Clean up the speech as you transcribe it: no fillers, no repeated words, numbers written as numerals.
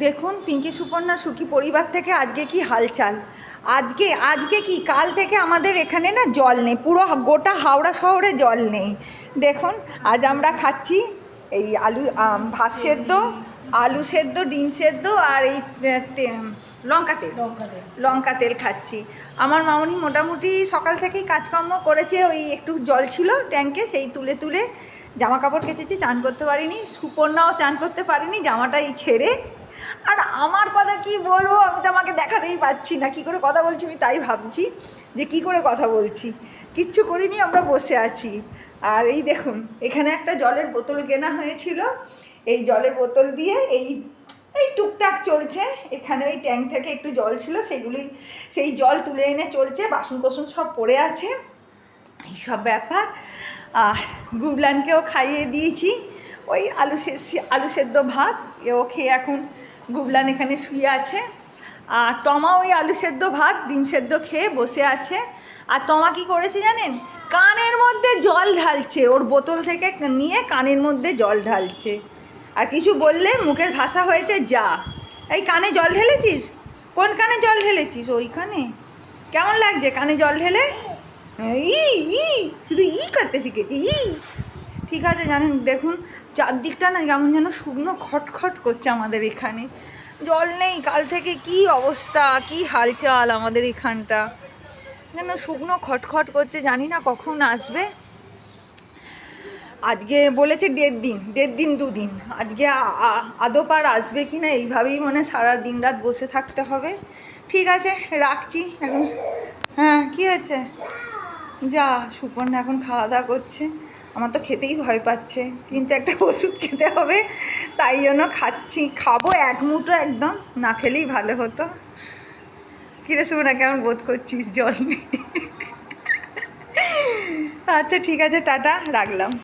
দেখুন পিঙ্কি সুপর্ণা সুখী পরিবার থেকে আজকে কি হালচাল। আজকে কি কাল থেকে আমাদের এখানে না জল নেই, পুরো গোটা হাওড়া শহরে জল নেই। দেখুন আজ আমরা খাচ্ছি এই ভাত সেদ্ধ, আলু সেদ্ধ, ডিম সেদ্ধ আর এই লঙ্কা তেল খাচ্ছি। আমার মামনি মোটামুটি সকাল থেকেই কাজকর্ম করেছে, ওই একটু জল ছিল ট্যাঙ্কে, সেই তুলে তুলে জামা কাপড় কেচেছি, চান করতে পারিনি। সুপর্ণাও চান করতে পারিনি, জামাটাই ছেড়ে। আর আমার কথা কি বলবো, আমি তো আমাকে দেখাতেই পাচ্ছি না, কী করে কথা বলছি আমি তাই ভাবছি যে কি করে কথা বলছি। কিচ্ছু করিনি, আমরা বসে আছি। আর এই দেখুন এখানে একটা জলের বোতল কেনা হয়েছিল, এই জলের বোতল দিয়ে এই টুকটাক চলছে। এখানে ওই ট্যাঙ্ক থেকে একটু জল ছিল, সেই জল তুলে এনে চলছে, বাসন কোসন সব পড়ে আছে, এইসব ব্যাপার। আর গুবলানকেও খাইয়ে দিয়েছি ওই আলু সেদ্ধ ভাত, এও খেয়ে এখন গুবলান এখানে শুয়ে আছে। আর টমা ওই আলু সেদ্ধ ভাত ডিম সেদ্ধ খেয়ে বসে আছে। আর টমা কী করেছে জানেন, কানের মধ্যে জল ঢালছে, ওর বোতল থেকে নিয়ে কানের মধ্যে জল ঢালছে। আর কিছু বললে মুখের ভাষা হয়েছে যা। এই কানে জল ঢেলেছিস? কোন কানে জল ঢেলেছিস? ওইখানে। কেমন লাগছে কানে জল ঢেলে? শুধু করতে শিখেছি ঠিক আছে। জানেন দেখুন চারদিকটা না কেমন যেন শুকনো খটখট করছে আমাদের এখানে, জল নেই কাল থেকে। কি অবস্থা, কি হালচাল আমাদের এখানটা, যেন শুকনো খটখট করছে, জানি না কখন আসবে। আজকে বলেছে 1.5 দিন 2 দিন, আজকে আদৌ পার আসবে কি না এইভাবেই মনে সারা দিন রাত বসে থাকতে হবে। ঠিক আছে রাখছি এখন। হ্যাঁ কী হয়েছে? যা, সুপর্ণা এখন খাওয়া দাওয়া করছে, আমার তো খেতেই ভয় পাচ্ছে, কিন্তু একটা ওষুধ খেতে হবে, তাই জন্য খাবো এক মুঠো, একদম না খেলেই ভালো হতো। কিরে সুপর্ণা কেমন বোধ করছিস জল নেই? আচ্ছা ঠিক আছে, টাটা, রাখলাম।